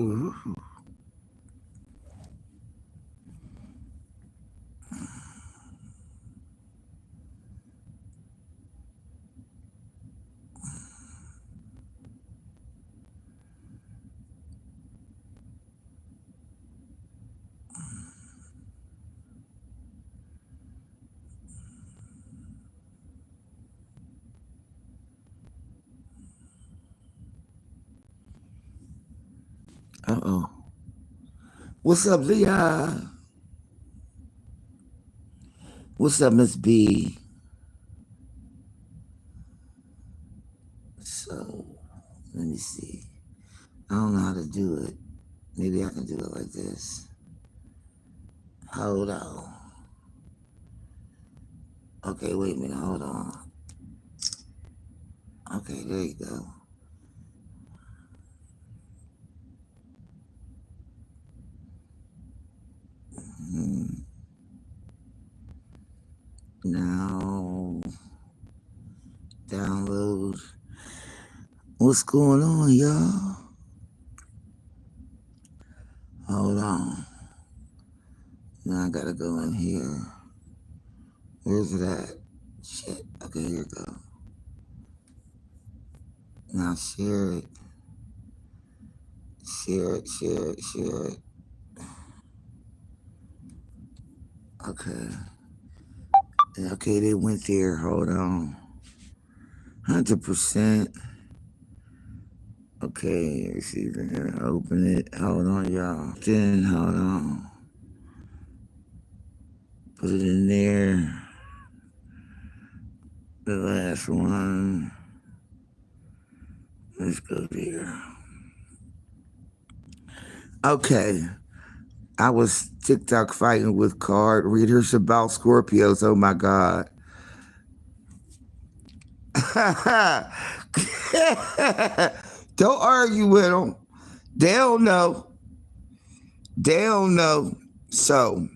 Ooh. Uh-oh. What's up, Leah? What's up, Miss B? So, let me see. I don't know how to do it. Maybe I can do it like this. Hold on. Okay, wait a minute. Hold on. Okay, there you go. Now, download. What's going on, y'all? Hold on. Now I gotta go in here. Where's it at? Shit. Okay, here we go. Now share it. Share it, share it, share it. Okay. Okay, they went there. Hold on. 100%. Okay, let's see if I can open it. Hold on, y'all. Then, hold on. Put it in there. The last one. Let's go there. Okay. I was TikTok fighting with card readers about Scorpios. Oh my God. Don't argue with them. They don't know. They don't know. So,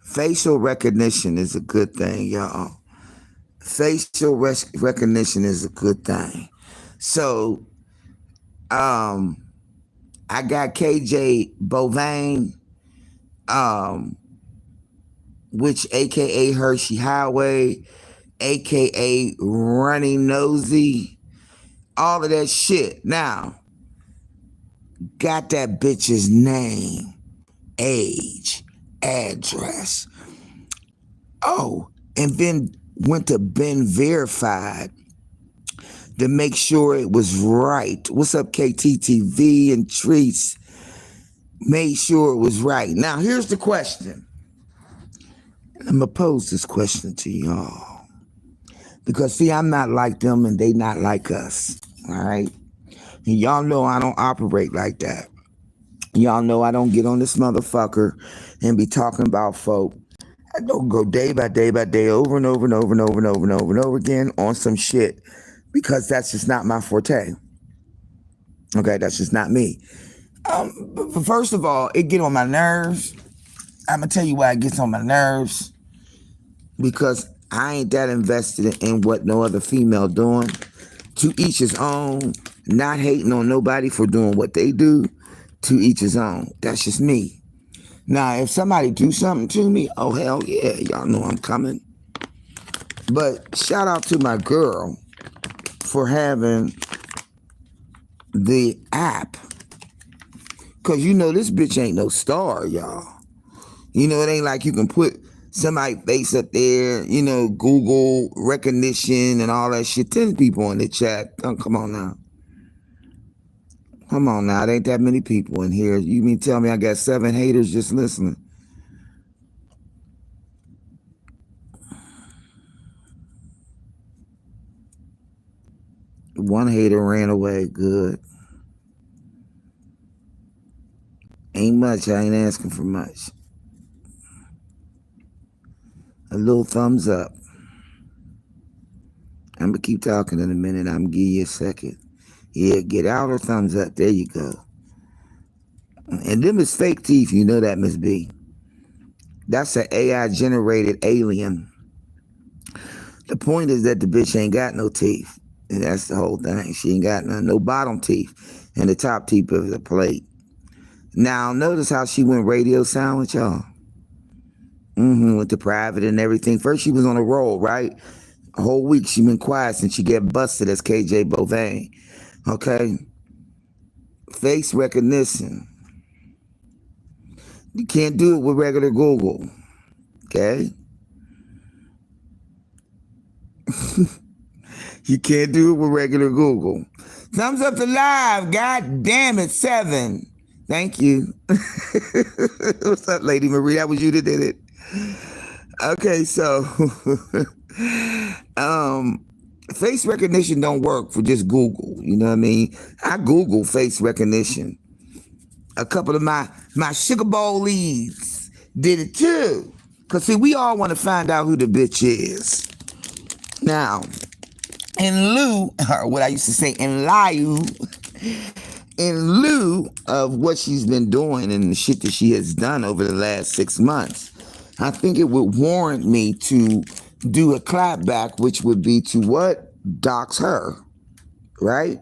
facial recognition is a good thing, y'all. Facial recognition is a good thing. So, I got KJ Bovane, which AKA Hershey Highway, AKA Running Nosy, all of that shit. Now, got that bitch's name, age, address. Oh, and then went to Ben Verified to make sure it was right. What's up, KTTV and Treats? Made sure it was right. Now, here's the question. I'm going to pose this question to y'all. Because, see, I'm not like them and they not like us. All right? And y'all know I don't operate like that. Y'all know I don't get on this motherfucker and be talking about folk. I don't go day by day by day over and over and over and over and over and over and over again on some shit. Because that's just not my forte. Okay, that's just not me. But first of all, it get on my nerves. I'm gonna tell you why it gets on my nerves. Because I ain't that invested in what no other female doing. To each his own. Not hating on nobody for doing what they do. To each his own. That's just me. Now, if somebody do something to me, oh hell yeah, y'all know I'm coming. But shout out to my girl for having the app. Cause you know this bitch ain't no star, y'all. You know, it ain't like you can put somebody's face up there, you know, Google recognition and all that shit. 10 people in the chat. Oh, come on now. Come on now. It ain't that many people in here. You mean tell me I got 7 haters just listening? One hater ran away. Good. Ain't much. I ain't asking for much. A little thumbs up. I'm going to keep talking in a minute. I'm going to give you a second. Yeah, get out or thumbs up. There you go. And them is fake teeth. You know that, Miss B. That's an AI-generated alien. The point is that the bitch ain't got no teeth. And that's the whole thing. She ain't got no bottom teeth. and the top tip of the plate. Now, notice how she went radio silent, y'all. With the private and everything. First, she was on a roll, right? A whole week she been quiet since she get busted as KJ Bovain. Okay? Face recognition. You can't do it with regular Google. Okay? You can't do it with regular Google. Thumbs up to live. God damn it, 7. Thank you. What's up, Lady Marie? That was you that did it. Okay, so face recognition don't work for just Google. You know what I mean? I Google face recognition. A couple of my sugar bowl leads did it too. Because, see, we all want to find out who the bitch is. Now, in lieu, or what I used to say, in lieu of what she's been doing and the shit that she has done over the last 6 months, I think it would warrant me to do a clapback, which would be to what? Dox her, right?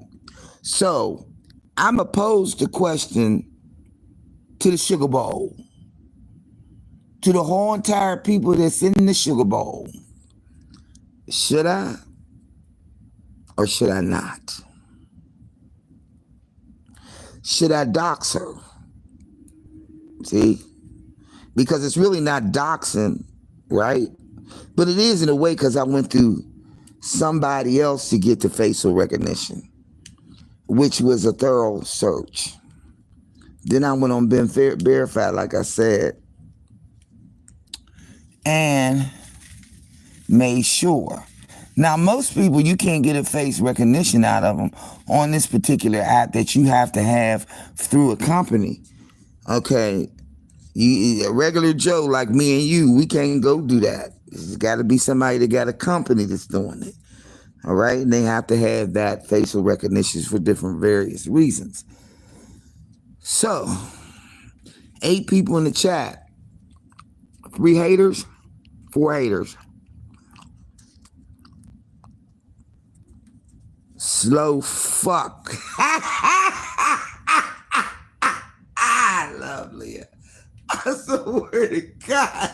So, I'm going to pose the question to the Sugar Bowl, to the whole entire people that's in the Sugar Bowl. Should I or should I not? Should I dox her? See? Because it's really not doxing, right? But it is in a way because I went through somebody else to get the facial recognition, which was a thorough search. Then I went on Ben Verified, like I said, and made sure. Now, most people, you can't get a face recognition out of them on this particular app that you have to have through a company. Okay, a regular Joe like me and you, we can't go do that. It's got to be somebody that got a company that's doing it. All right, and they have to have that facial recognition for different various reasons. So, 8 people in the chat, 3 haters, 4 haters. Slow fuck. I love Leah. I swear to God.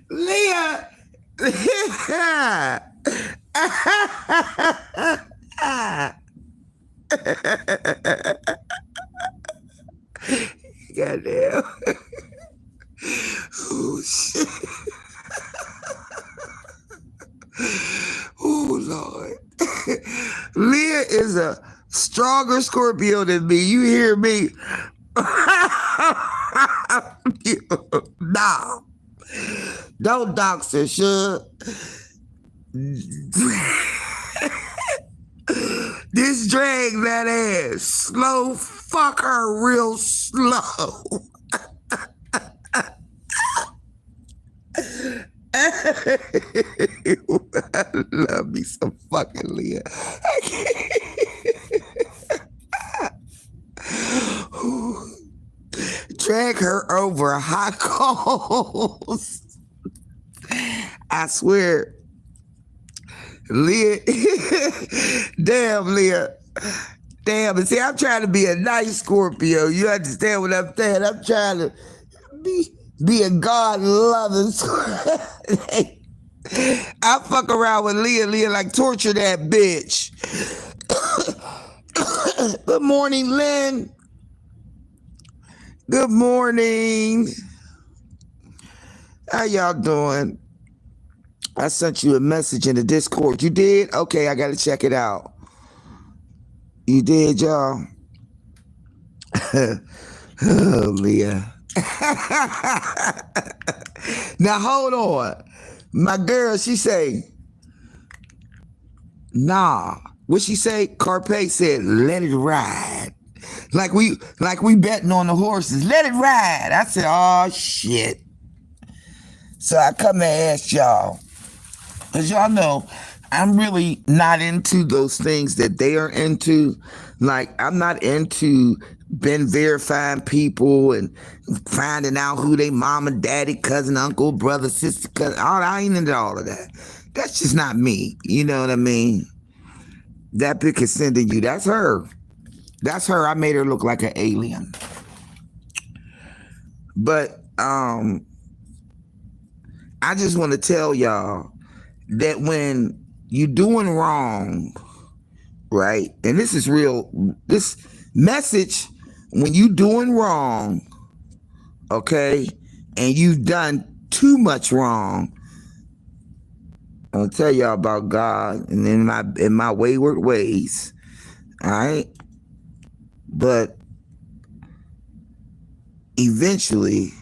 Leah. Goddamn. Oh, shit. Oh, Lord. Leah is a stronger Scorpio than me. You hear me? Nah. Don't dox her, sure. This drag that ass. Slow fuck her real slow. I love me some fucking Leah. Drag her over hot coals. I swear. Leah. Damn, Leah. Damn. And see, I'm trying to be a nice Scorpio. You understand what I'm saying? I'm trying to be a God-loving Scorpio. I fuck around with Leah. Leah like torture that bitch. Good morning, Lynn. Good morning. How y'all doing? I sent you a message in the Discord. You did? Okay, I gotta check it out. You did, y'all? Oh, Leah. Now hold on. My girl, she say, nah. What she say? Carpe said, let it ride. Like we betting on the horses. Let it ride. I said, oh shit. So I come and ask y'all. Because y'all know, I'm really not into those things that they are into. Like, I'm not into been verifying people and finding out who they mama, daddy, cousin, uncle, brother, sister, cousin. I ain't into all of that. That's just not me. You know what I mean? That pic is sending you. That's her. That's her. I made her look like an alien. But I just want to tell y'all that when you doing wrong, right? And this is real. This message, when you doing wrong, okay, and you've done too much wrong, I'll tell y'all about God and in my wayward ways. All right. But eventually,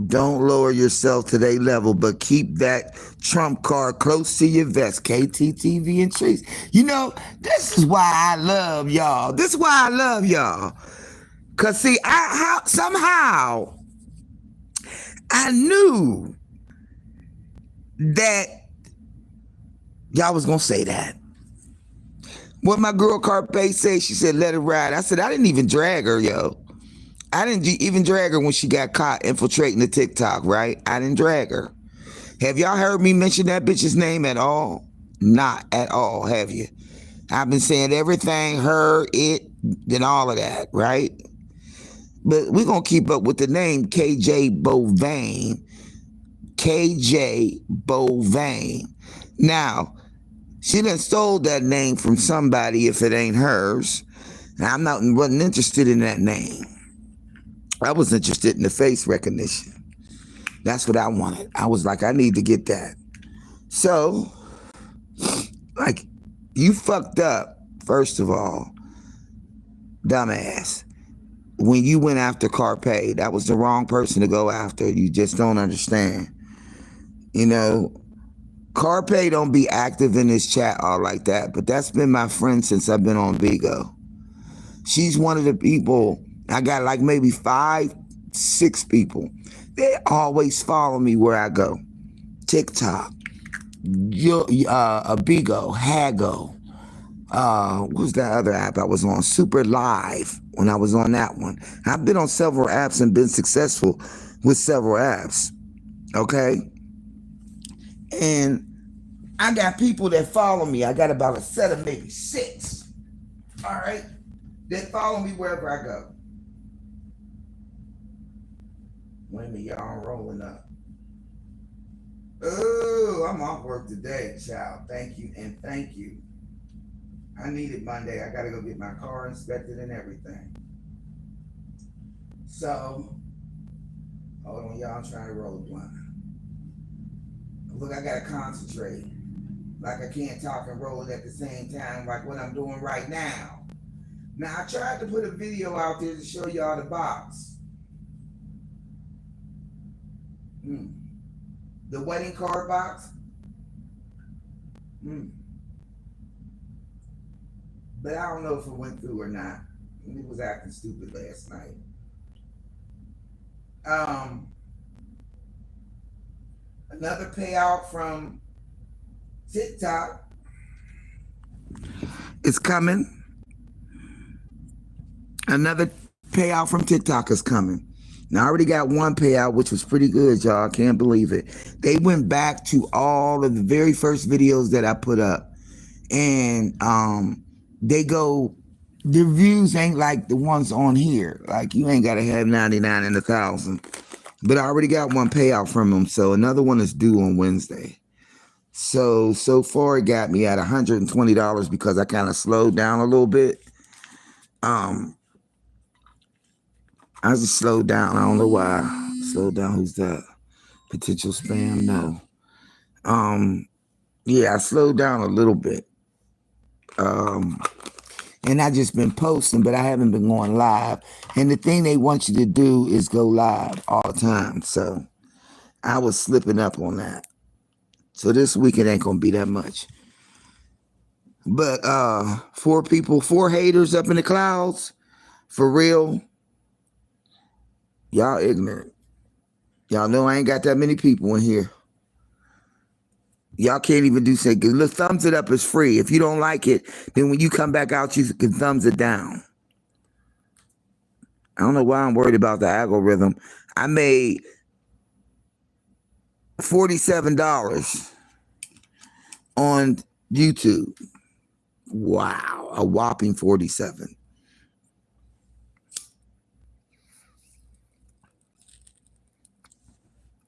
don't lower yourself to their level, but keep that trump card close to your vest. KTTV and Chase. You know, this is why I love y'all. This is why I love y'all. Cause see, somehow I knew that y'all was gonna say that. What my girl Carpe said, she said, let it ride. I said, I didn't even drag her, yo. I didn't even drag her when she got caught infiltrating the TikTok, right? I didn't drag her. Have y'all heard me mention that bitch's name at all? Not at all, have you? I've been saying everything, her, it, and all of that, right? But we're going to keep up with the name KJ Bovain. KJ Bovain. Now, she done stole that name from somebody if it ain't hers. And wasn't interested in that name. I was interested in the face recognition. That's what I wanted. I was like, I need to get that. So, like, you fucked up, first of all, dumbass. When you went after Carpe, that was the wrong person to go after. You just don't understand. You know, Carpe don't be active in this chat all like that, but that's been my friend since I've been on Bigo. She's one of the people, I got like maybe 5, 6 people. They always follow me where I go. TikTok, Bigo, Hago. What was that other app I was on? Super Live, when I was on that one. I've been on several apps and been successful with several apps. Okay? And I got people that follow me. I got about a set of maybe 6. All right? That follow me wherever I go. Wait a minute, y'all rolling up. Oh, I'm off work today, child. Thank you and thank you. I need it Monday. I got to go get my car inspected and everything. So, hold on, y'all. I'm trying to roll a blunt. Look, I got to concentrate. Like I can't talk and roll it at the same time like what I'm doing right now. Now, I tried to put a video out there to show y'all the box. The wedding card box. But I don't know if it went through or not. It was acting stupid last night. Another payout from TikTok is coming. Another payout from TikTok is coming. Now, I already got one payout, which was pretty good, y'all. I can't believe it. They went back to all of the very first videos that I put up. And they go, the views ain't like the ones on here. Like, you ain't got to have 99 and 1,000. But I already got one payout from them. So another one is due on Wednesday. So far it got me at $120 because I kind of slowed down a little bit. I just slowed down. I don't know why. Slowed down. Who's that? Potential spam? No. Yeah, I slowed down a little bit. And I just been posting, but I haven't been going live. And the thing they want you to do is go live all the time. So I was slipping up on that. So this week it ain't gonna be that much. But 4 people, 4 haters up in the clouds, for real. Y'all ignorant. Y'all know I ain't got that many people in here. Y'all can't even do say, look, thumbs it up is free. If you don't like it, then when you come back out, you can thumbs it down. I don't know why I'm worried about the algorithm. I made $47 on YouTube. Wow, a whopping 47.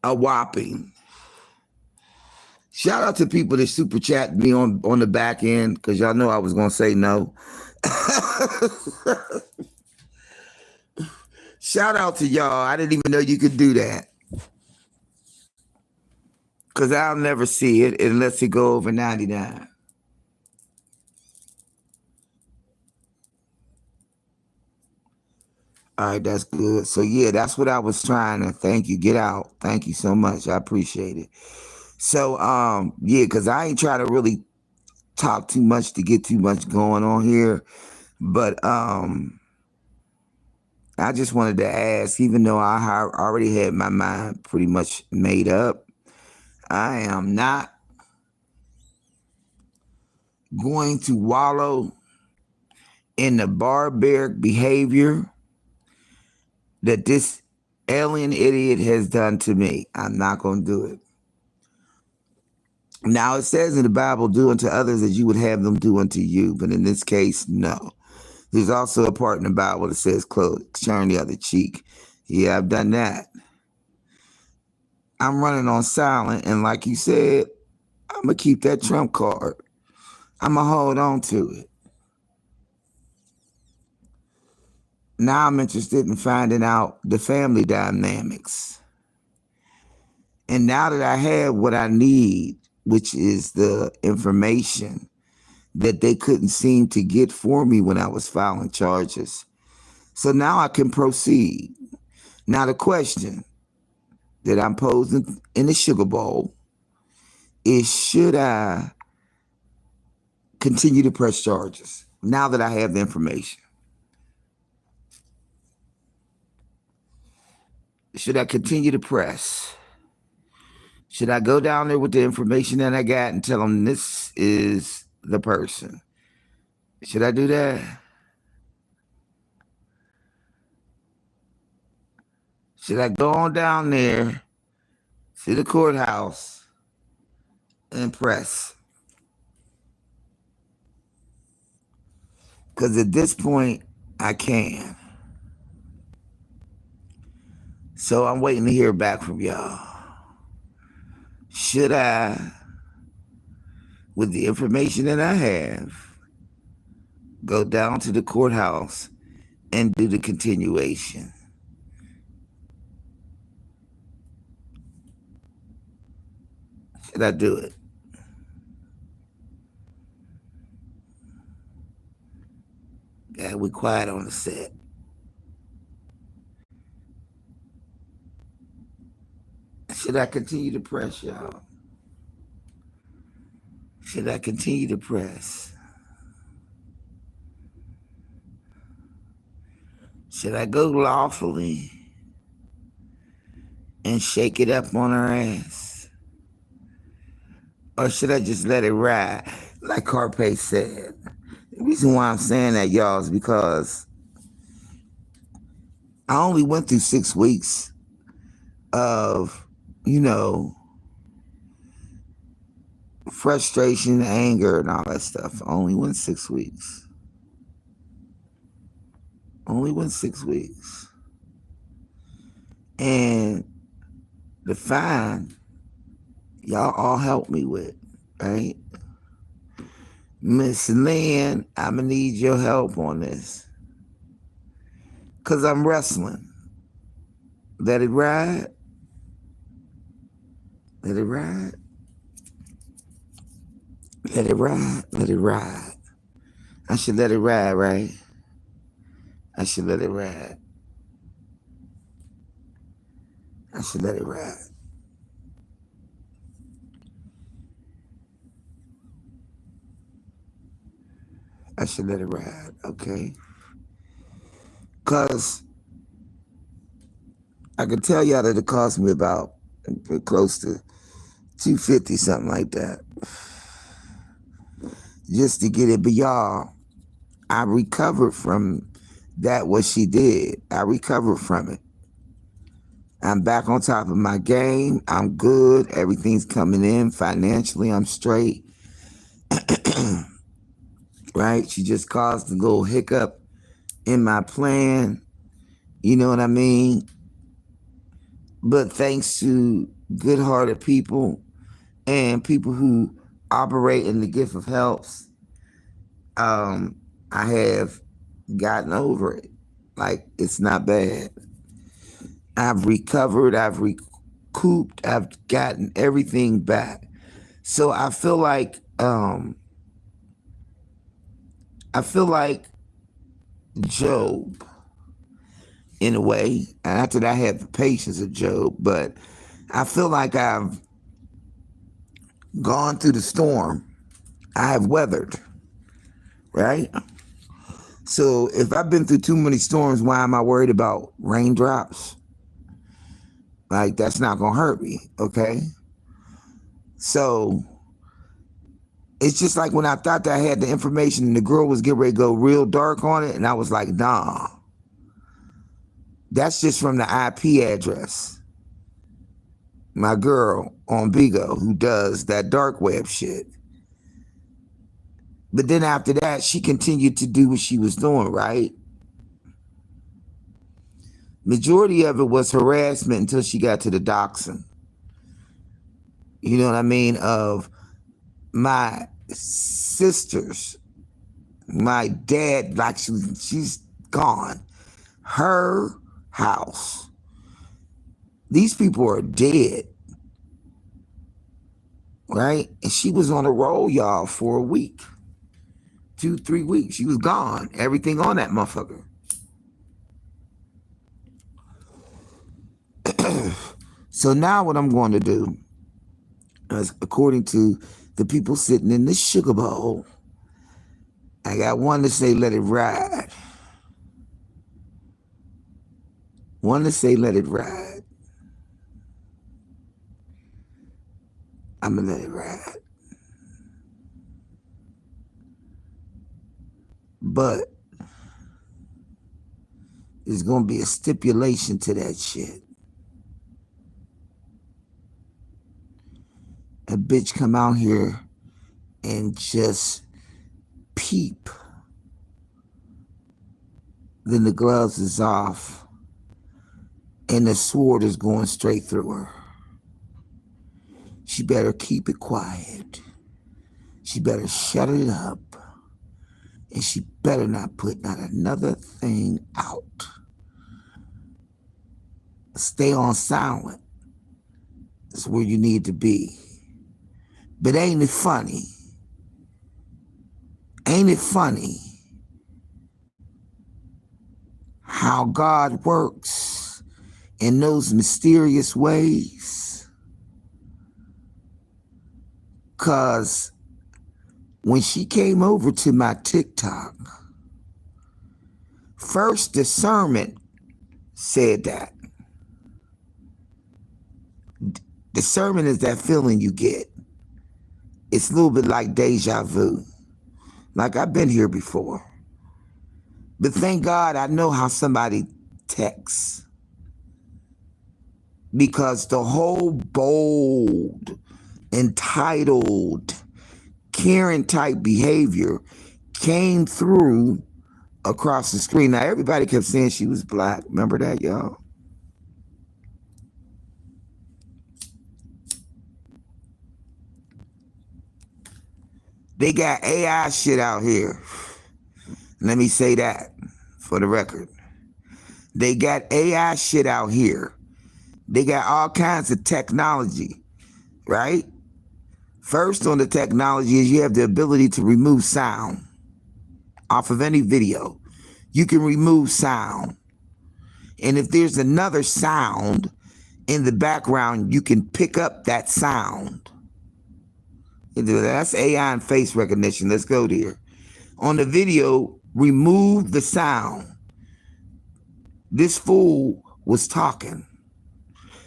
A whopping. Shout out to people that super chat me on the back end, because y'all know I was going to say no. Shout out to y'all. I didn't even know you could do that. Because I'll never see it unless it go over 99. All right, that's good. So, yeah, that's what I was trying to. Thank you. Get out. Thank you so much. I appreciate it. So, yeah, because I ain't trying to really talk too much to get too much going on here. But I just wanted to ask, even though I already had my mind pretty much made up, I am not going to wallow in the barbaric behavior that this alien idiot has done to me. I'm not going to do it. Now, it says in the Bible, do unto others as you would have them do unto you. But in this case, no. There's also a part in the Bible that says, turn the other cheek. Yeah, I've done that. I'm running on silent. And like you said, I'm going to keep that trump card. I'm going to hold on to it. Now I'm interested in finding out the family dynamics. And now that I have what I need, which is the information that they couldn't seem to get for me when I was filing charges. So now I can proceed. Now the question that I'm posing in the sugar bowl is, should I continue to press charges now that I have the information? Should I continue to press? Should I go down there with the information that I got and tell them this is the person? Should I do that? Should I go on down there to the courthouse and press? Because at this point, I can. So I'm waiting to hear back from y'all. Should I, with the information that I have, go down to the courthouse and do the continuation? Should I do it? Yeah, we quiet on the set. Should I continue to press, y'all? Should I continue to press? Should I go lawfully and shake it up on her ass? Or should I just let it ride? Like Carpe said. The reason why I'm saying that, y'all, is because I only went through 6 weeks of, frustration, anger, and all that stuff. I only went 6 weeks. Only went 6 weeks. And the fine, y'all all helped me with, right? Miss Lynn, I'm going to need your help on this. Because I'm wrestling. Let it ride. Let it ride. Let it ride. Let it ride. I should let it ride, right? I should let it ride. I should let it ride. I should let it ride, okay? Because I can tell y'all that it cost me about close to $250, something like that, just to get it. But y'all, I recovered from that, what she did. I recovered from it. I'm back on top of my game. I'm good. Everything's coming in financially. I'm straight. right? She just caused a little hiccup in my plan. You know what I mean? But thanks to good-hearted people and people who operate in the gift of helps, I have gotten over it. Like, it's not bad. I've recovered, I've recouped, I've gotten everything back. So I feel like Job in a way. Not that I have the patience of Job, but I feel like I've gone through the storm. I have weathered, right? So if I've been through too many storms, why am I worried about raindrops? Like, that's not gonna hurt me, okay? So it's just like when I thought that I had the information and the girl was getting ready to go real dark on it, and I was like, nah. That's just from the IP address. My girl on Bigo who does that dark web shit. But then after that, she continued to do what she was doing, right? Majority of it was harassment until she got to the doxing. You know what I mean? Of my sisters, my dad, like she's gone. Her house. These people are dead. Right? And she was on a roll, y'all, for a week. 2-3 weeks. She was gone. Everything on that motherfucker. So now what I'm going to do is, according to the people sitting in this sugar bowl, I got one to say let it ride. One to say let it ride. I'm going to let it ride. But there's going to be a stipulation to that shit. A bitch come out here and just peep. Then the gloves is off and the sword is going straight through her. She better keep it quiet. She better shut it up. And she better not put not another thing out. Stay on silent. That's where you need to be. But ain't it funny? Ain't it funny how God works in those mysterious ways? 'Cause when she came over to my TikTok, first discernment said that. Discernment is that feeling you get. It's a little bit like deja vu. Like, I've been here before. But thank God I know how somebody texts. Because the whole bold, entitled, Karen type behavior came through across the screen. Now, everybody kept saying she was black. Remember that, y'all? They got AI shit out here. Let me say that for the record. They got AI shit out here. They got all kinds of technology, right? First on the technology is you have the ability to remove sound off of any video. You can remove sound. And if there's another sound in the background, you can pick up that sound. That's AI and face recognition. Let's go there. On the video, remove the sound. This fool was talking.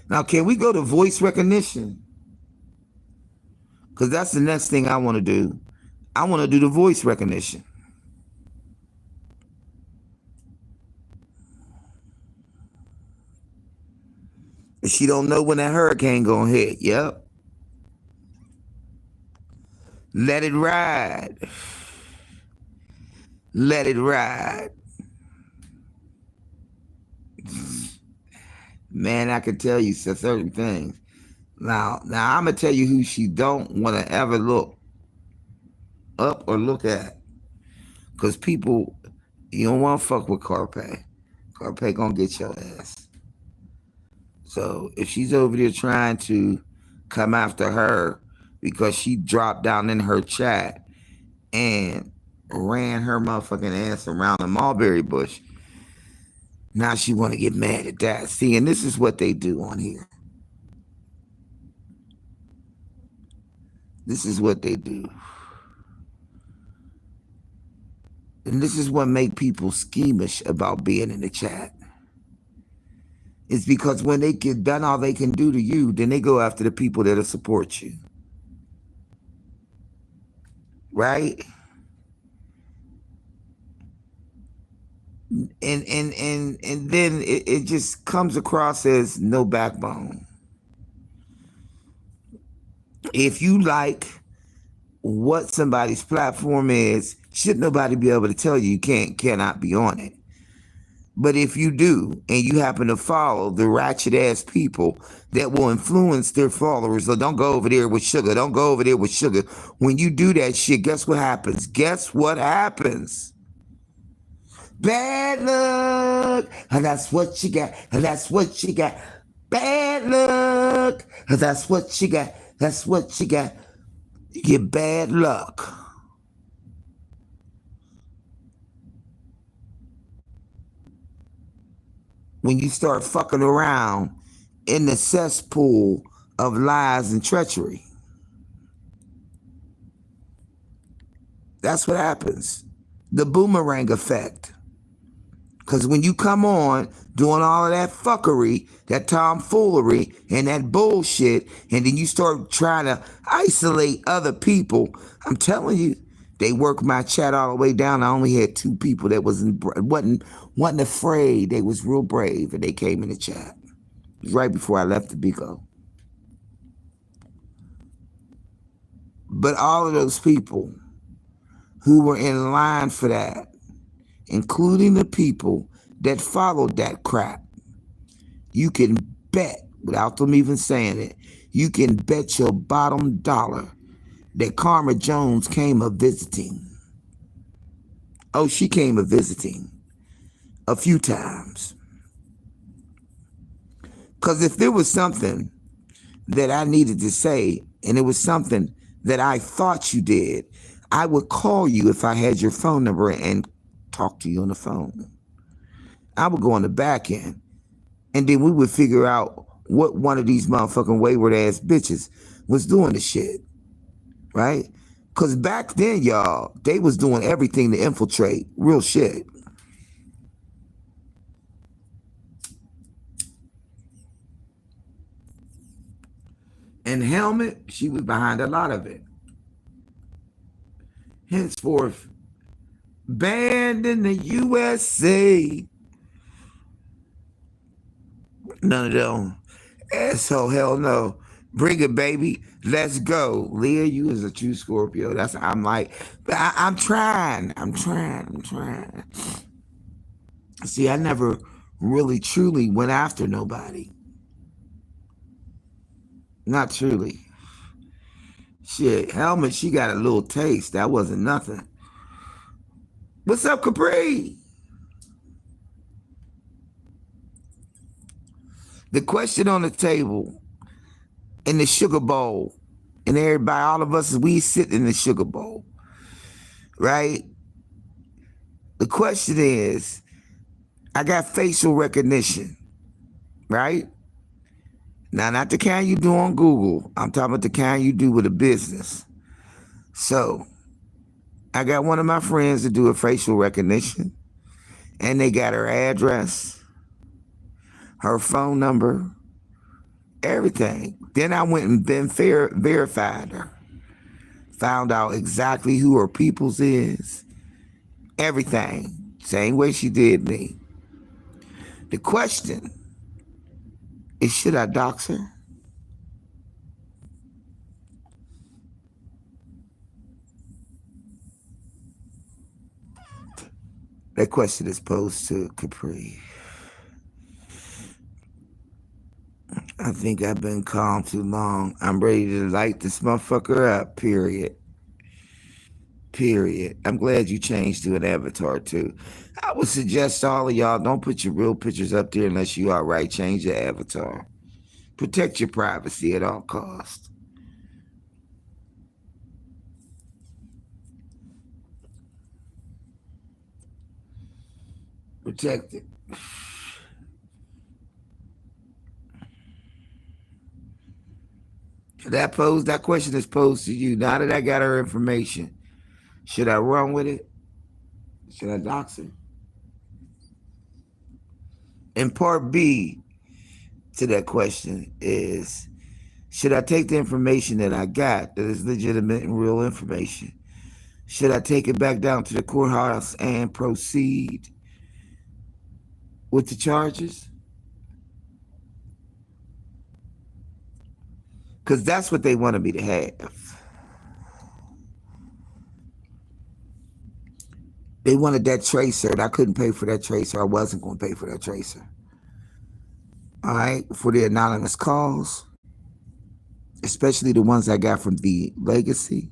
Now, can we go to voice recognition? Because that's the next thing I want to do. I want to do the voice recognition. And she don't know when that hurricane gonna hit. Yep. Let it ride. Let it ride. Man, I can tell you certain things. Now I'm gonna tell you who she don't want to ever look up or look at, cause people, you don't want to fuck with Carpe. Carpe gonna get your ass. So if she's over there trying to come after her because she dropped down in her chat and ran her motherfucking ass around the mulberry bush, now she want to get mad at that. See, and this is what they do on here. This is what they do. And this is what make people schemish about being in the chat. It's because when they get done all they can do to you, then they go after the people that'll support you. Right? And then it just comes across as no backbone. If you like what somebody's platform is, should nobody be able to tell you cannot be on it. But if you do, and you happen to follow the ratchet ass people that will influence their followers, so don't go over there with sugar. Don't go over there with sugar. When you do that shit, guess what happens? Guess what happens? Bad luck. And that's what you got. And that's what you got. Bad luck. And that's what you got. That's what you got. You get bad luck. When you start fucking around in the cesspool of lies and treachery. That's what happens. The boomerang effect. Because when you come on doing all of that fuckery, that tomfoolery, and that bullshit, and then you start trying to isolate other people, I'm telling you, they worked my chat all the way down. I only had 2 people that wasn't afraid. They was real brave, and they came in the chat. It was right before I left the Bico. But all of those people who were in line for that, including the people that followed that crap, you can bet, without them even saying it, you can bet your bottom dollar that Karma Jones came a visiting. Oh, she came a visiting a few times. Because if there was something that I needed to say, and it was something that I thought you did, I would call you if I had your phone number and talk to you on the phone. I would go on the back end, and then we would figure out what one of these motherfucking wayward ass bitches was doing the shit, right? Because back then, y'all, they was doing everything to infiltrate real shit. And Helmet, she was behind a lot of it. Henceforth, banned in the USA. None of them. Asshole, hell no. Bring it, baby. Let's go. Leah, you is a true Scorpio. I'm like, I'm trying. See, I never really truly went after nobody. Not truly. Shit, Helmet, she got a little taste. That wasn't nothing. What's up, Capri? The question on the table in the sugar bowl, and everybody, all of us, we sit in the sugar bowl, right? The question is, I got facial recognition, right? Now, not the kind you do on Google. I'm talking about the kind you do with a business. So, I got one of my friends to do a facial recognition, and they got her address, her phone number, everything. Then I went and verified her. Found out exactly who her peoples is. Everything. Same way she did me. The question is, should I dox her? That question is posed to Capri. I think I've been calm too long. I'm ready to light this motherfucker up, period. Period. I'm glad you changed to an avatar too. I would suggest to all of y'all, don't put your real pictures up there unless you outright change your avatar. Protect your privacy at all costs. Protect it. That question is posed to you. Now that I got her information, should I run with it? Should I dox her? And part B to that question is, should I take the information that I got that is legitimate and real information? Should I take it back down to the courthouse and proceed with the charges? Because that's what they wanted me to have. They wanted that tracer, and I couldn't pay for that tracer. I wasn't going to pay for that tracer. All right, for the anonymous calls, especially the ones I got from the legacy,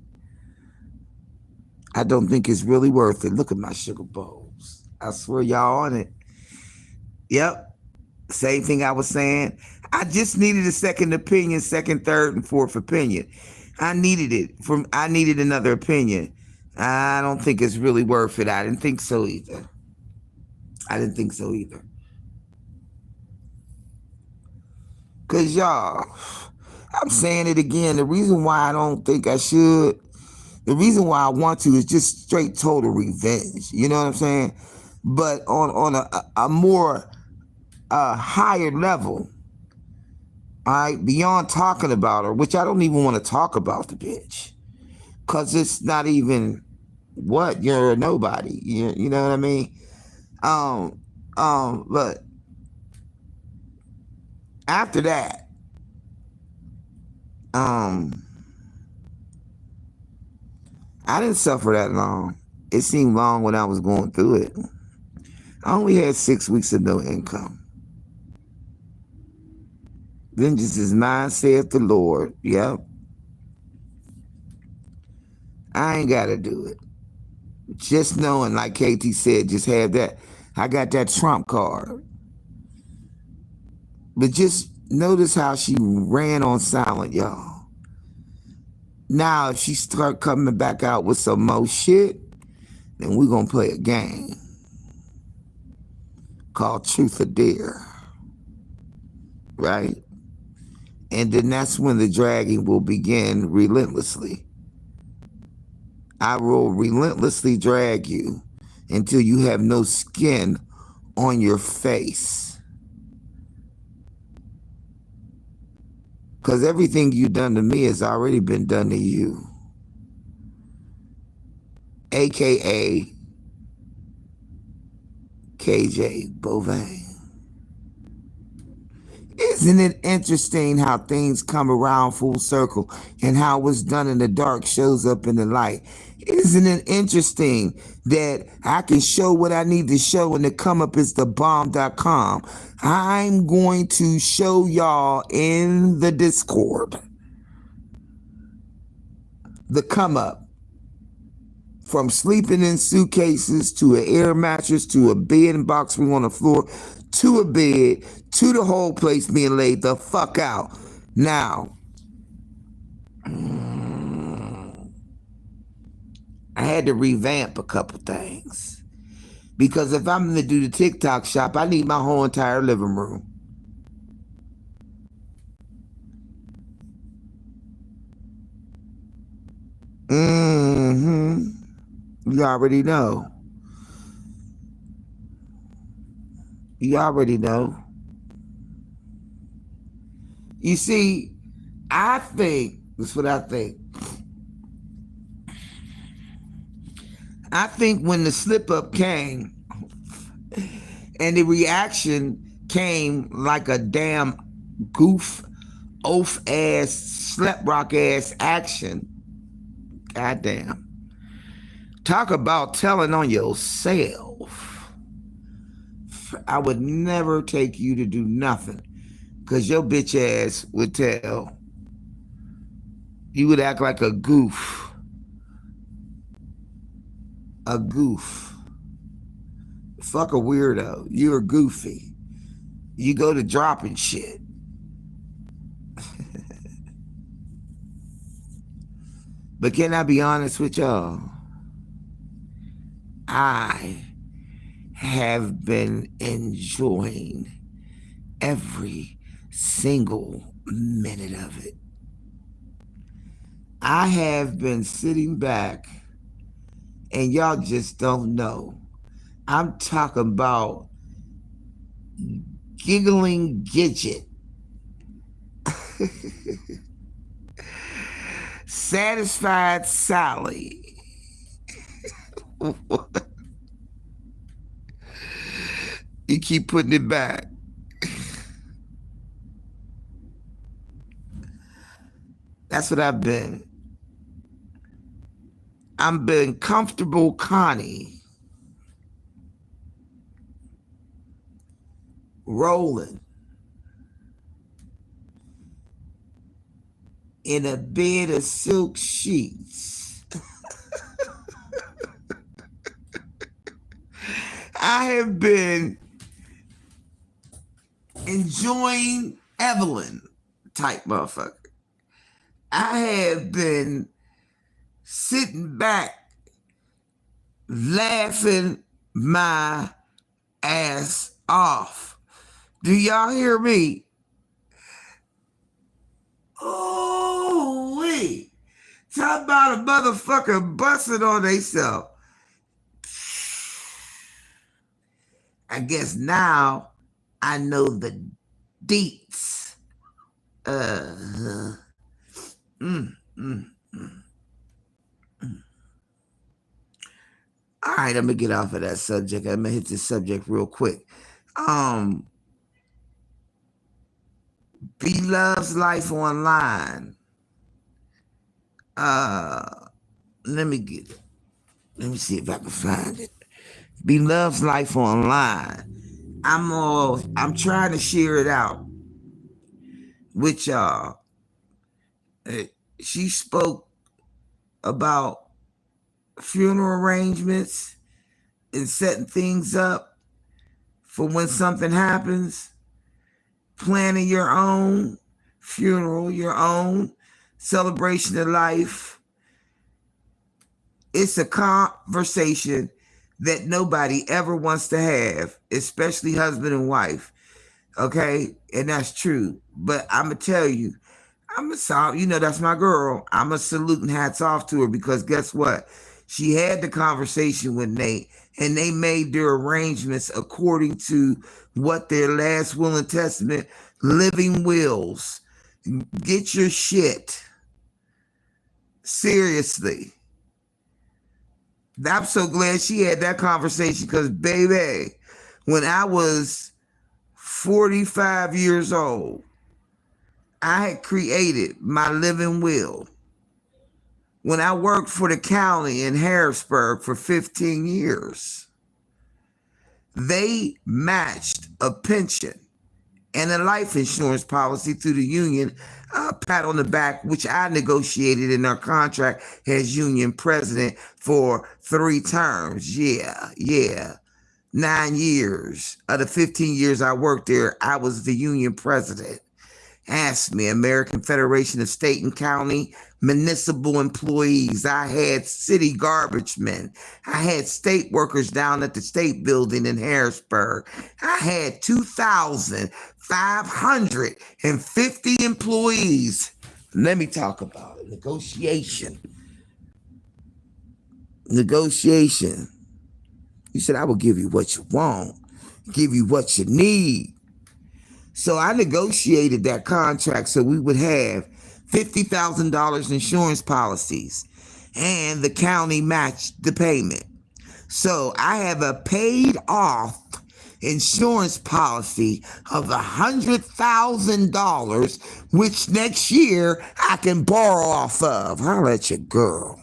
I don't think it's really worth it. Look at my sugar bowls. I swear y'all on it. Yep. Same thing I was saying. I just needed a second opinion, second, third, and fourth opinion. I needed it. I needed another opinion. I don't think it's really worth it. I didn't think so either. Because y'all, I'm saying it again. The reason why I don't think I should, the reason why I want to is just straight total revenge. You know what I'm saying? But on a more higher level, all right, beyond talking about her, which I don't even want to talk about the bitch, because it's not even what, you're a nobody. You know what I mean? But after that, I didn't suffer that long. It seemed long when I was going through it. I only had 6 weeks of no income. Vengeance is mine, saith the Lord. Yep. I ain't got to do it. Just knowing, like KT said, just have that. I got that Trump card. But just notice how she ran on silent, y'all. Now, if she start coming back out with some more shit, then we're going to play a game called Truth or Dare. Right? And then that's when the dragging will begin relentlessly. I will relentlessly drag you until you have no skin on your face. Because everything you've done to me has already been done to you. AKA KJ Bovine. Isn't it interesting how things come around full circle and how what's done in the dark shows up in the light? Isn't it interesting that I can show what I need to show and the come up is thebomb.com? I'm going to show y'all in the Discord the come up. From sleeping in suitcases to an air mattress to a bed and box spring on the floor to a bed to the whole place being laid the fuck out. Now, I had to revamp a couple things. Because if I'm going to do the TikTok shop, I need my whole entire living room. You already know. You already know. You see, I think, this is what I think. I think when the slip up came and the reaction came like a damn goof, oaf ass, slap rock ass action, goddamn. Talk about telling on yourself. I would never take you to do nothing, because your bitch ass would tell. You would act like a goof. A goof. Fuck a weirdo. You're goofy. You go to dropping shit. But can I be honest with y'all? I have been enjoying every single minute of it. I have been sitting back, and y'all just don't know. I'm talking about giggling Gidget. Satisfied Sally. You keep putting it back. That's what I've been. I've been comfortable Connie. Rolling in a bed of silk sheets. I have been enjoying Evelyn type motherfucker. I have been sitting back laughing my ass off. Do y'all hear me? Oh, wait. Talk about a motherfucker busting on theyself. I guess now I know the deets. All right, I'm gonna get off of that subject. I'm gonna hit this subject real quick. B Loves Life Online. Let me see if I can find it. B Loves Life Online. I'm trying to share it out with y'all. She spoke about funeral arrangements and setting things up for when something happens, planning your own funeral, your own celebration of life. It's a conversation that nobody ever wants to have, especially husband and wife. Okay? And that's true. But I'm going to tell you, that's my girl. I'm a salute and hats off to her, because guess what? She had the conversation with Nate, and they made their arrangements according to what their last will and testament, living wills. Get your shit. Seriously. I'm so glad she had that conversation, because, baby, when I was 45 years old, I had created my living will. When I worked for the county in Harrisburg for 15 years, they matched a pension and a life insurance policy through the union. Pat on the back, which I negotiated in our contract as union president for 3 terms. Yeah. 9 years. Of the 15 years I worked there, I was the union president. Ask me, American Federation of State and County Municipal Employees. I had city garbage men. I had state workers down at the state building in Harrisburg. I had 2,550 employees. Let me talk about it. Negotiation. You said, I will give you what you want, give you what you need. So I negotiated that contract so we would have $50,000 insurance policies, and the county matched the payment. So I have a paid off insurance policy of $100,000, which next year I can borrow off of. Holla at your girl.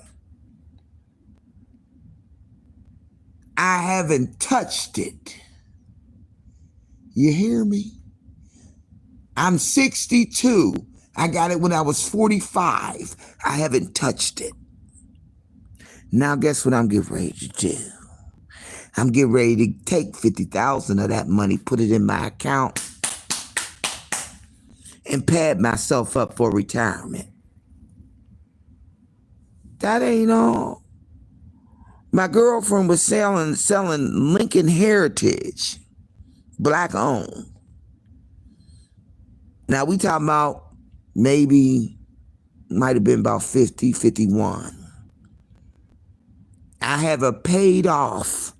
I haven't touched it. You hear me? I'm 62. I got it when I was 45. I haven't touched it. Now guess what I'm getting ready to do? I'm getting ready to take 50,000 of that money, put it in my account, and pad myself up for retirement. That ain't all. My girlfriend was selling Lincoln Heritage, black owned. Now we talking about maybe, might have been about 50, 51. I have a paid off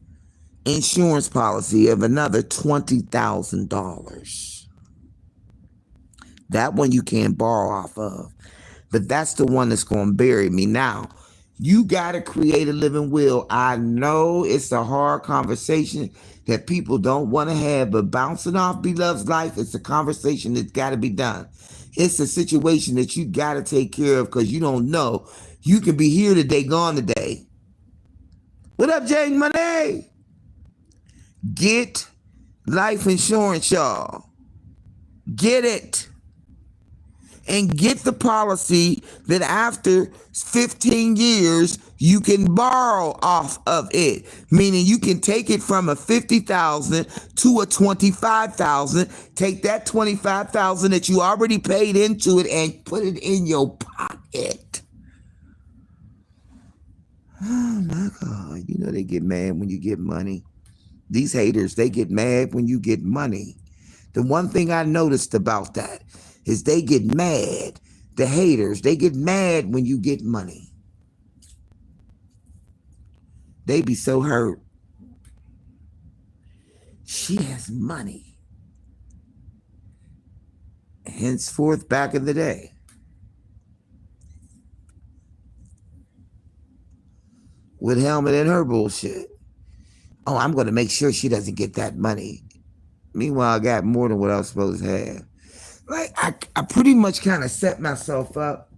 insurance policy of another $20,000. That one you can't borrow off of, but that's the one that's going to bury me. Now, you got to create a living will. I know it's a hard conversation that people don't want to have, but bouncing off Beloved's life, it's a conversation that's got to be done. It's a situation that you got to take care of because you don't know. You can be here today, gone today. What up, Jane Money? Get life insurance, y'all. Get it. And get the policy that after 15 years, you can borrow off of it. Meaning you can take it from a 50,000 to a 25,000. Take that 25,000 that you already paid into it and put it in your pocket. Oh my God. You know they get mad when you get money. These haters, they get mad when you get money. The one thing I noticed about that is they get mad. The haters, they get mad when you get money. They be so hurt. She has money. Henceforth, back in the day. With Helmet and her bullshit. Oh, I'm going to make sure she doesn't get that money. Meanwhile, I got more than what I was supposed to have. Like, I pretty much kind of set myself up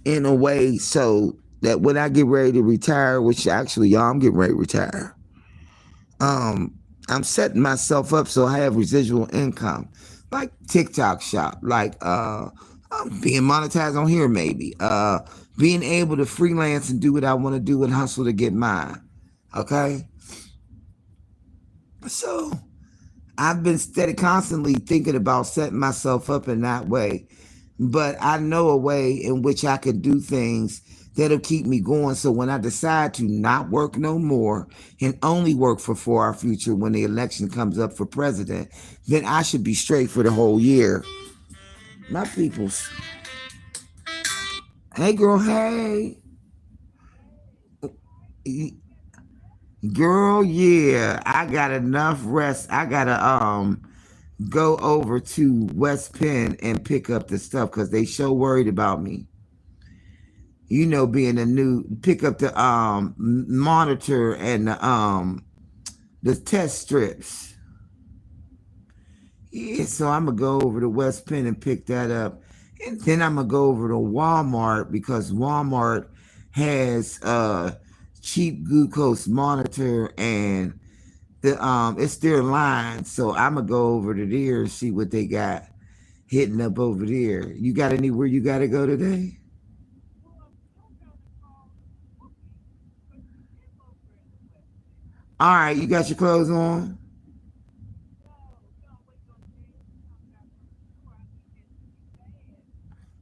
in a way so that when I get ready to retire, which actually, y'all, I'm getting ready to retire. I'm setting myself up so I have residual income, like TikTok shop, like being monetized on here, maybe being able to freelance and do what I want to do and hustle to get mine. Okay, so I've been constantly thinking about setting myself up in that way, but I know a way in which I can do things that'll keep me going. So when I decide to not work no more and only work for our future when the election comes up for president, then I should be straight for the whole year. My peoples. Hey girl, hey. Girl, yeah. I got enough rest. I gotta go over to West Penn and pick up the stuff because they so worried about me. You know, being a new, pick up the monitor and the test strips. Yeah, so I'm gonna go over to West Penn and pick that up. And then I'm gonna go over to Walmart because Walmart has cheap glucose monitor and the it's their line. So I'm gonna go over to there and see what they got hitting up over there. You got anywhere you gotta go today? All right, you got your clothes on?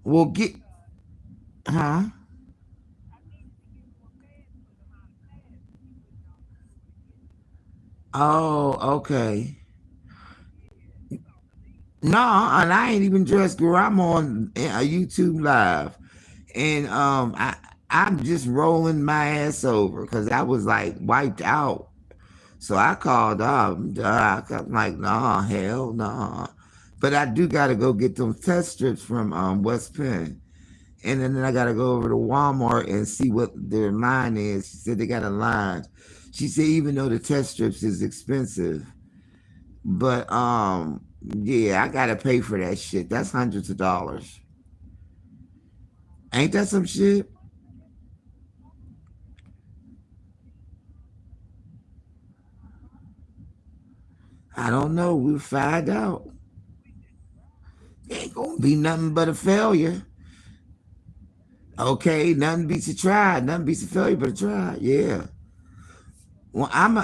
Well, get, huh? Oh, okay. No, and I ain't even dressed, girl. I'm on a YouTube live, and I'm just rolling my ass over because I was like wiped out. So I called up. I'm like, nah, hell, nah. But I do got to go get them test strips from West Penn. And then I got to go over to Walmart and see what their line is. She said they got a line. She said even though the test strips is expensive, but yeah, I got to pay for that shit. That's hundreds of dollars. Ain't that some shit? don't know. We'll find out. Ain't gonna be nothing but a failure. Okay, nothing beats a try. Nothing beats a failure but a try. Yeah. Well, I'm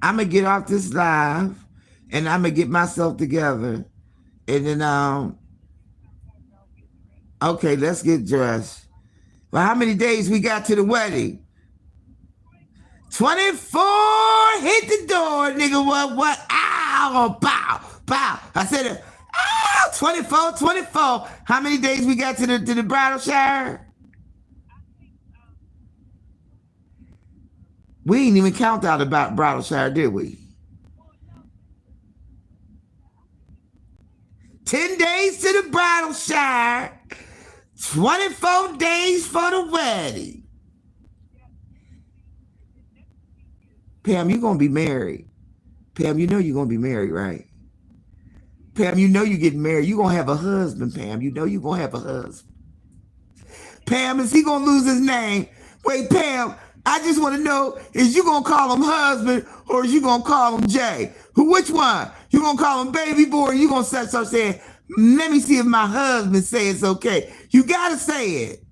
gonna get off this live, and I'm gonna get myself together, and then okay, let's get dressed. Well, how many days we got to the wedding? 24. Hit the door, nigga. What? Ow! Pow! Pow! I said, ow! 24, 24. How many days we got to the bridal shower? We ain't even count out about bridal shower, did we? 10 days to the bridal shower. 24 days for the wedding. Pam, you gonna be married. Pam, you know you're gonna be married, right? Pam, you know you're getting married. You're gonna have a husband, Pam. You know you're gonna have a husband. Pam, is he gonna lose his name? Wait, Pam, I just want to know, is you gonna call him husband or is you gonna call him Jay? Which one? You gonna call him baby boy or you gonna start saying, let me see if my husband say it's okay. You gotta say it.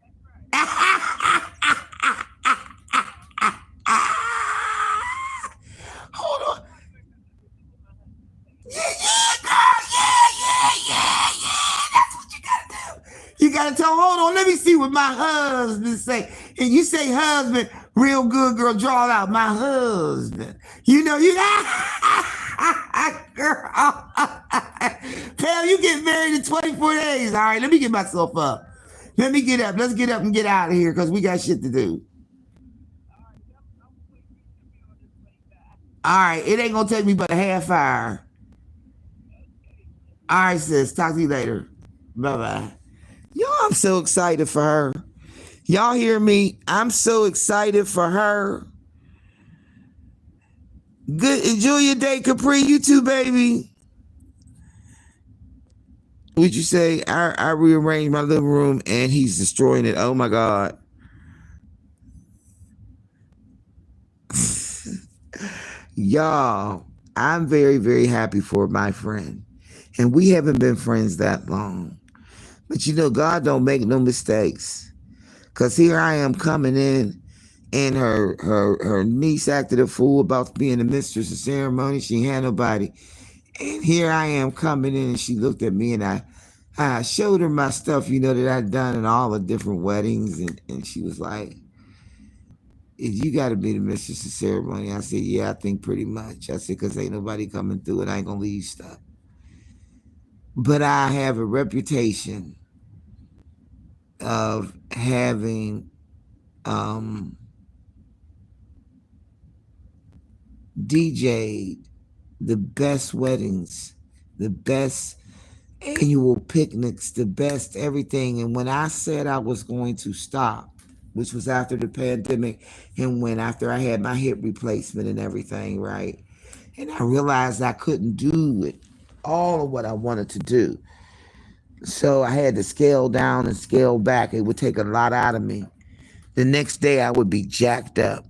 Hold on. Yeah. That's what you gotta do. You gotta tell, hold on, let me see what my husband say. And you say husband, real good, girl, draw it out. My husband. You know, you girl. Pam, you get married in 24 days. All right, let me get myself up. Let me get up. Let's get up and get out of here because we got shit to do. All right, it ain't gonna take me but a half hour. All right, sis. Talk to you later. Bye-bye. Yo, I'm so excited for her. Y'all hear me? I'm so excited for her. Good. Enjoy your day, Capri. You too, baby. Would you say I rearranged my living room and he's destroying it? Oh my God. Y'all, I'm very, very happy for my friend. And we haven't been friends that long. But you know, God don't make no mistakes. Because here I am coming in, and her niece acted a fool about being the mistress of ceremony. She had nobody. And here I am coming in, and she looked at me, and I showed her my stuff, you know, that I'd done in all the different weddings. And she was like, you got to be the mistress of ceremony. I said, yeah, I think pretty much. I said, because ain't nobody coming through it. I ain't going to leave stuff. But I have a reputation of having DJ'd the best weddings, the best annual picnics, the best everything. And when I said I was going to stop, which was after the pandemic and after I had my hip replacement and everything, right? And I realized I couldn't do it, all of what I wanted to do. So I had to scale down and scale back. It would take a lot out of me. The next day I would be jacked up.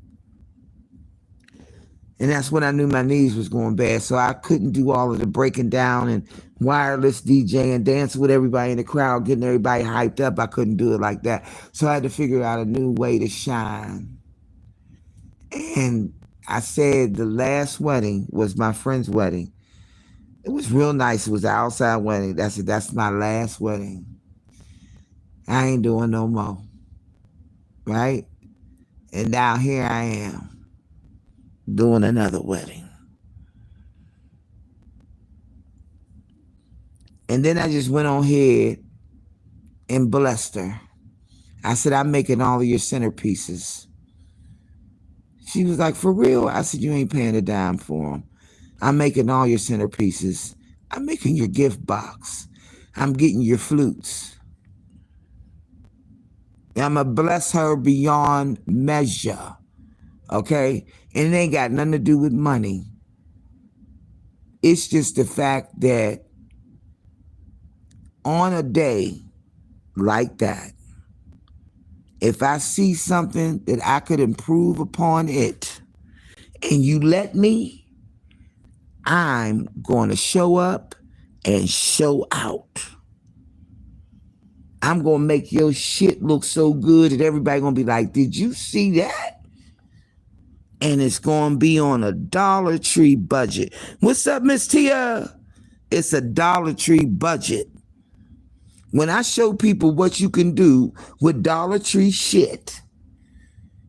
And that's when I knew my knees was going bad. So I couldn't do all of the breaking down and wireless DJ and dancing with everybody in the crowd, getting everybody hyped up. I couldn't do it like that. So I had to figure out a new way to shine. And I said the last wedding was my friend's wedding. It was real nice. It was an outside wedding. That's my last wedding. I ain't doing no more. Right? And now here I am doing another wedding. And then I just went on ahead and blessed her. I said, I'm making all of your centerpieces. She was like, for real? I said, you ain't paying a dime for them. I'm making all your centerpieces. I'm making your gift box. I'm getting your flutes. And I'm going to bless her beyond measure. Okay? And it ain't got nothing to do with money. It's just the fact that on a day like that, if I see something that I could improve upon it, and you let me, I'm going to show up and show out. I'm going to make your shit look so good that everybody going to be like, did you see that? And it's going to be on a Dollar Tree budget. What's up, Miss Tia? It's a Dollar Tree budget. When I show people what you can do with Dollar Tree shit,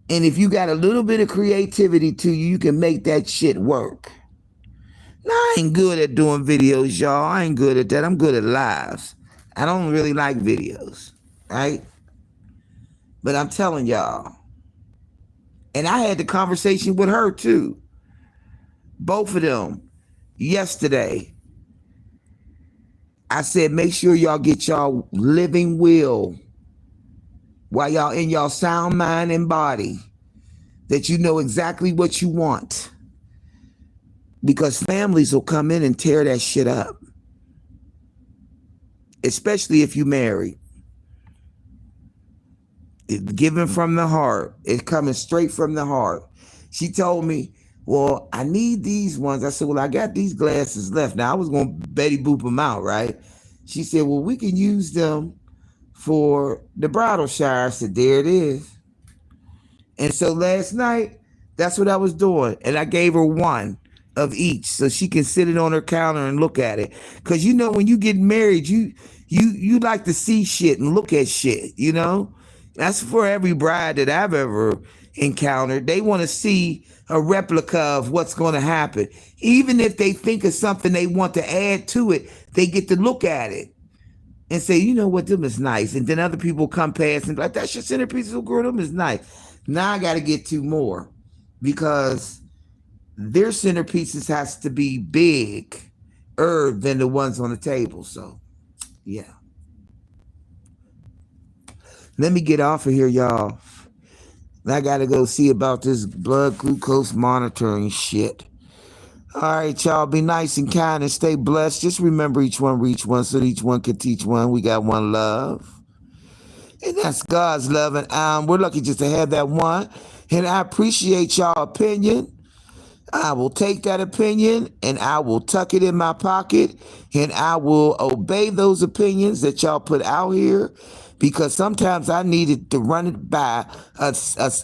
and if you got a little bit of creativity to you, you can make that shit work. Now, I ain't good at doing videos, y'all. I ain't good at that. I'm good at lives. I don't really like videos, right? But I'm telling y'all. And I had the conversation with her too. Both of them yesterday. I said, make sure y'all get y'all living will while y'all in y'all sound mind and body, that you know exactly what you want. Because families will come in and tear that shit up. Especially if you married. It's given from the heart. It's coming straight from the heart. She told me, well, I need these ones. I said, well, I got these glasses left. Now, I was going to Betty Boop them out, right? She said, well, we can use them for the bridal shower. I said, there it is. And so last night, that's what I was doing. And I gave her one of each so she can sit it on her counter and look at it. Because, you know, when you get married, you like to see shit and look at shit, you know? That's for every bride that I've ever encountered. They want to see a replica of what's going to happen. Even if they think of something they want to add to it, they get to look at it and say, you know what, them is nice. And then other people come past and be like, that's your centerpiece, oh girl, them is nice. Now I got to get two more because their centerpieces has to be bigger than the ones on the table. So, yeah. Let me get off of here, y'all. I got to go see about this blood glucose monitoring shit. All right, y'all. Be nice and kind and stay blessed. Just remember each one reach one so that each one can teach one. We got one love. And that's God's love. And we're lucky just to have that one. And I appreciate y'all opinion. I will take that opinion and I will tuck it in my pocket. And I will obey those opinions that y'all put out here. Because sometimes I needed to run it by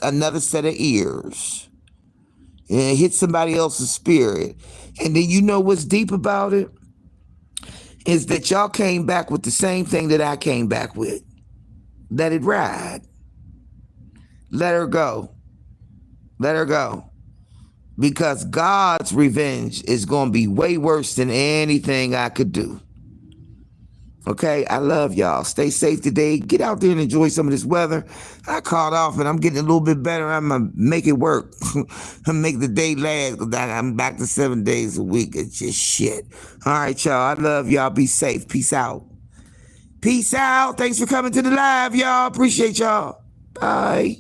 another set of ears. And hit somebody else's spirit. And then you know what's deep about it? Is that y'all came back with the same thing that I came back with. Let it ride. Let her go. Let her go. Because God's revenge is going to be way worse than anything I could do. Okay, I love y'all. Stay safe today. Get out there and enjoy some of this weather. I called off and I'm getting a little bit better. I'm going to make it work. Make the day last. I'm back to 7 days a week. It's just shit. All right, y'all. I love y'all. Be safe. Peace out. Peace out. Thanks for coming to the live, y'all. Appreciate y'all. Bye.